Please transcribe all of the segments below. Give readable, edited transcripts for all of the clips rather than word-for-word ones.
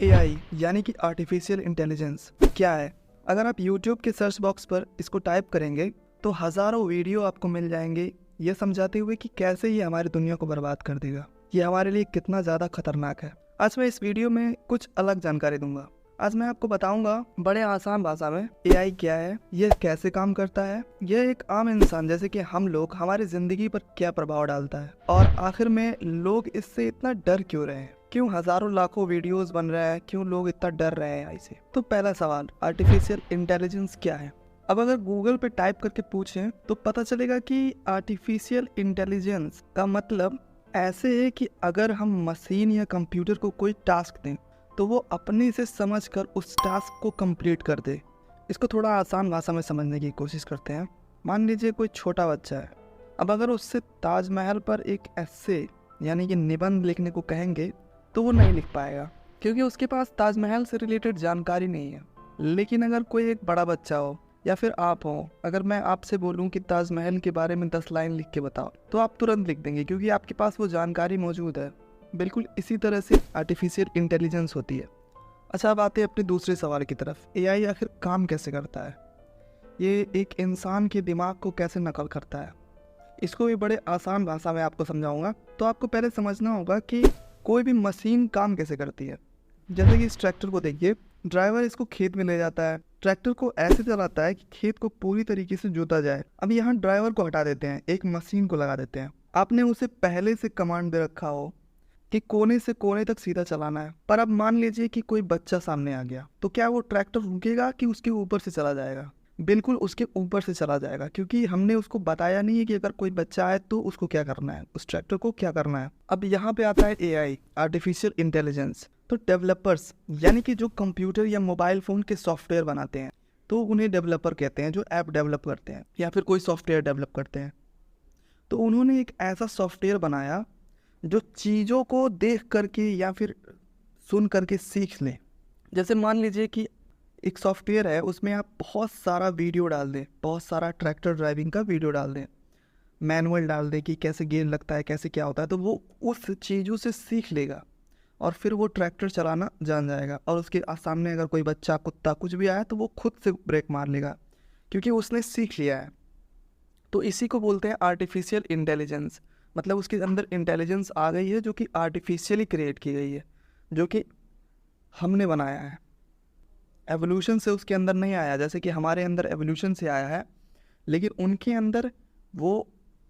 AI यानी कि artificial intelligence क्या है? अगर आप यूट्यूब के सर्च बॉक्स पर इसको टाइप करेंगे तो हज़ारों वीडियो आपको मिल जाएंगे ये समझाते हुए कि कैसे ये हमारी दुनिया को बर्बाद कर देगा, ये हमारे लिए कितना ज़्यादा खतरनाक है। आज मैं इस वीडियो में कुछ अलग जानकारी दूंगा। आज मैं आपको बताऊंगा बड़े आसान भाषा में एआई क्या है, यह कैसे काम करता है, यह एक आम इंसान जैसे कि हम लोग हमारी ज़िंदगी पर क्या प्रभाव डालता है और आखिर में लोग इससे इतना डर क्यों रहे हैं, क्यों हज़ारों लाखों वीडियोस बन रहे हैं, क्यों लोग इतना डर रहे हैं एआई से। तो पहला सवाल, आर्टिफिशियल इंटेलिजेंस क्या है? अब अगर गूगल पे टाइप करके पूछें तो पता चलेगा कि आर्टिफिशियल इंटेलिजेंस का मतलब ऐसे है कि अगर हम मशीन या कंप्यूटर को कोई टास्क दें तो वो अपने से समझकर उस टास्क को कंप्लीट कर दे। इसको थोड़ा आसान भाषा में समझने की कोशिश करते हैं। मान लीजिए कोई छोटा बच्चा है, अब अगर उससे ताजमहल पर एक एस्से यानी कि निबंध लिखने को कहेंगे तो वो नहीं लिख पाएगा क्योंकि उसके पास ताजमहल से रिलेटेड जानकारी नहीं है। लेकिन अगर कोई एक बड़ा बच्चा हो या फिर आप हो, अगर मैं आपसे बोलूं कि ताजमहल के बारे में 10 लाइन लिख के बताओ तो आप तुरंत लिख देंगे क्योंकि आपके पास वो जानकारी मौजूद है। बिल्कुल इसी तरह से आर्टिफिशियल इंटेलिजेंस होती है। अच्छा, अब आते हैं अपने दूसरे सवाल की तरफ, एआई आखिर काम कैसे करता है? ये एक इंसान के दिमाग को कैसे नकल करता है? इसको भी बड़े आसान भाषा में आपको समझाऊंगा। तो आपको पहले समझना होगा कि कोई भी मशीन काम कैसे करती है। जैसे कि इस ट्रैक्टर को देखिए, ड्राइवर इसको खेत में ले जाता है, ट्रैक्टर को ऐसे चलाता है कि खेत को पूरी तरीके से जोता जाए। अब यहाँ ड्राइवर को हटा देते हैं, एक मशीन को लगा देते हैं। आपने उसे पहले से कमांड दे रखा हो कि कोने से कोने तक सीधा चलाना है, पर अब मान लीजिए कि कोई बच्चा सामने आ गया तो क्या वो ट्रैक्टर रुकेगा कि उसके ऊपर से चला जाएगा? बिल्कुल उसके ऊपर से चला जाएगा क्योंकि हमने उसको बताया नहीं है कि अगर कोई बच्चा आए तो उसको क्या करना है, उस ट्रैक्टर को क्या करना है। अब यहाँ पे आता है एआई, आर्टिफिशियल इंटेलिजेंस। तो डेवलपर्स यानी कि जो कंप्यूटर या मोबाइल फ़ोन के सॉफ्टवेयर बनाते हैं तो उन्हें डेवलपर कहते हैं, जो ऐप डेवलप करते हैं या फिर कोई सॉफ्टवेयर डेवलप करते हैं। तो उन्होंने एक ऐसा सॉफ्टवेयर बनाया जो चीज़ों को देख करके या फिर सुन करके सीख लें। जैसे मान लीजिए कि एक सॉफ्टवेयर है, उसमें आप बहुत सारा वीडियो डाल दें, बहुत सारा ट्रैक्टर ड्राइविंग का वीडियो डाल दें, मैनुअल डाल दें कि कैसे गियर लगता है, कैसे क्या होता है, तो वो उस चीज़ों से सीख लेगा और फिर वो ट्रैक्टर चलाना जान जाएगा। और उसके सामने अगर कोई बच्चा, कुत्ता, कुछ भी आया तो वो खुद से ब्रेक मार लेगा क्योंकि उसने सीख लिया है। तो इसी को बोलते हैं आर्टिफिशियल इंटेलिजेंस। मतलब उसके अंदर इंटेलिजेंस आ गई है जो कि आर्टिफिशियली क्रिएट की गई है, जो कि हमने बनाया है। एवोल्यूशन से उसके अंदर नहीं आया, जैसे कि हमारे अंदर एवोल्यूशन से आया है, लेकिन उनके अंदर वो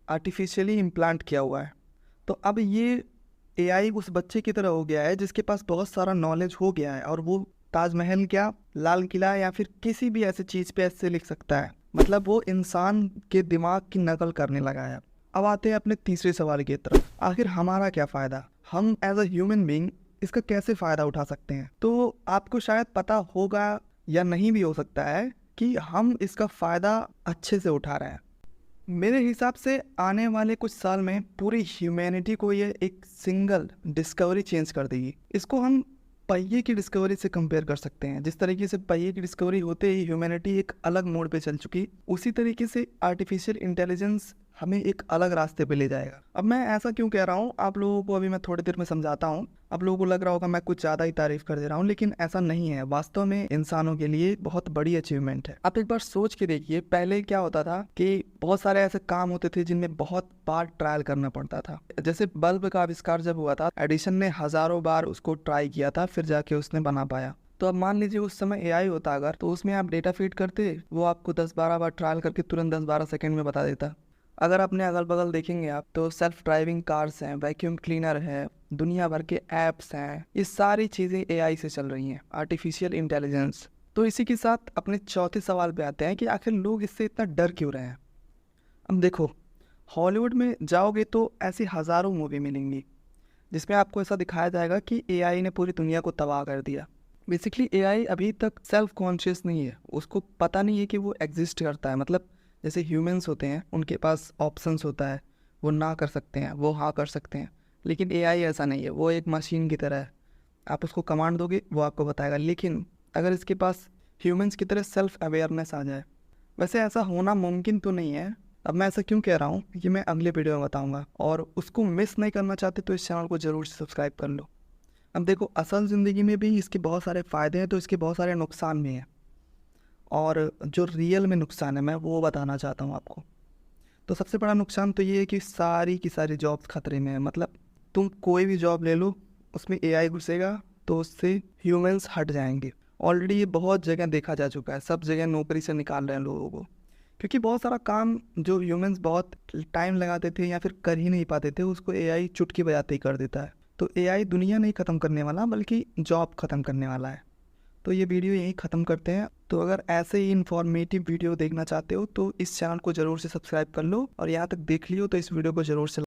आर्टिफिशियली इम्प्लांट किया हुआ है। तो अब ये एआई उस बच्चे की तरह हो गया है जिसके पास बहुत सारा नॉलेज हो गया है और वो ताजमहल क्या, लाल किला या फिर किसी भी ऐसी चीज़ पे ऐसे लिख सकता है। मतलब वो इंसान के दिमाग की नकल करने लगा है। अब आते हैं अपने तीसरे सवाल की तरफ, आखिर हमारा क्या फ़ायदा, हम एज अ ह्यूमन बीइंग इसका कैसे फ़ायदा उठा सकते हैं? तो आपको शायद पता होगा या नहीं भी हो सकता है कि हम इसका फ़ायदा अच्छे से उठा रहे हैं। मेरे हिसाब से आने वाले कुछ साल में पूरी ह्यूमैनिटी को ये एक सिंगल डिस्कवरी चेंज कर देगी। इसको हम पहिए की डिस्कवरी से कंपेयर कर सकते हैं। जिस तरीके से पहिए की डिस्कवरी होते ही ह्यूमैनिटी एक अलग मोड़ पे चल चुकी, उसी तरीके से आर्टिफिशियल इंटेलिजेंस हमें एक अलग रास्ते पे ले जाएगा। अब मैं ऐसा क्यों कह रहा हूँ आप लोगों को अभी मैं थोड़ी देर में समझाता हूँ। आप लोगों को लग रहा होगा मैं कुछ ज़्यादा ही तारीफ कर दे रहा हूँ, लेकिन ऐसा नहीं है। वास्तव में इंसानों के लिए बहुत बड़ी अचीवमेंट है। आप एक बार सोच के देखिए, पहले क्या होता था कि बहुत सारे ऐसे काम होते थे जिनमें बहुत बार ट्रायल करना पड़ता था। जैसे बल्ब का आविष्कार जब हुआ था, एडिसन ने हज़ारों बार उसको ट्राई किया था, फिर जाके उसने बना पाया। तो अब मान लीजिए उस समय एआई होता अगर, तो उसमें आप डेटा फीड करते, वो आपको 10-12 बार ट्रायल करके तुरंत 10-12 सेकंड में बता देता। अगर अपने अगल बगल देखेंगे आप तो सेल्फ ड्राइविंग कार्स हैं, वैक्यूम क्लीनर है, दुनिया भर के ऐप्स हैं, ये सारी चीज़ें एआई से चल रही हैं, आर्टिफिशियल इंटेलिजेंस। तो इसी के साथ अपने चौथे सवाल पे आते हैं कि आखिर लोग इससे इतना डर क्यों रहे हैं। अब देखो, हॉलीवुड में जाओगे तो ऐसी हज़ारों मूवी मिलेंगी जिसमें आपको ऐसा दिखाया जाएगा कि एआई ने पूरी दुनिया को तबाह कर दिया। बेसिकली एआई अभी तक सेल्फ कॉन्शियस नहीं है, उसको पता नहीं है कि वो एग्जिस्ट करता है। मतलब जैसे ह्यूमंस होते हैं, उनके पास ऑप्शंस होता है, वो ना कर सकते हैं, वो हाँ कर सकते हैं, लेकिन एआई ऐसा नहीं है। वो एक मशीन की तरह है, आप उसको कमांड दोगे वो आपको बताएगा। लेकिन अगर इसके पास ह्यूमंस की तरह सेल्फ अवेयरनेस आ जाए, वैसे ऐसा होना मुमकिन तो नहीं है। अब मैं ऐसा क्यों कह रहा हूँ ये मैं अगले वीडियो में बताऊँगा, और उसको मिस नहीं करना चाहते तो इस चैनल को ज़रूर सब्सक्राइब कर लो। अब देखो, असल ज़िंदगी में भी इसके बहुत सारे फ़ायदे हैं तो इसके बहुत सारे नुकसान भी हैं, और जो रियल में नुकसान है मैं वो बताना चाहता हूँ आपको। तो सबसे बड़ा नुकसान तो ये है कि सारी की सारी जॉब्स खतरे में है। मतलब तुम कोई भी जॉब ले लो, उसमें एआई घुसेगा तो उससे ह्यूमंस हट जाएंगे। ऑलरेडी ये बहुत जगह देखा जा चुका है, सब जगह नौकरी से निकाल रहे हैं लोगों को, क्योंकि बहुत सारा काम जो ह्यूमंस बहुत टाइम लगाते थे या फिर कर ही नहीं पाते थे, उसको एआई चुटकी बजाते ही कर देता है। तो एआई दुनिया नहीं ख़त्म करने वाला, बल्कि जॉब ख़त्म करने वाला है। तो ये वीडियो यहीं ख़त्म करते हैं। तो अगर ऐसे ही इन्फॉर्मेटिव वीडियो देखना चाहते हो तो इस चैनल को ज़रूर से सब्सक्राइब कर लो, और यहाँ तक देख लियो तो इस वीडियो को ज़रूर से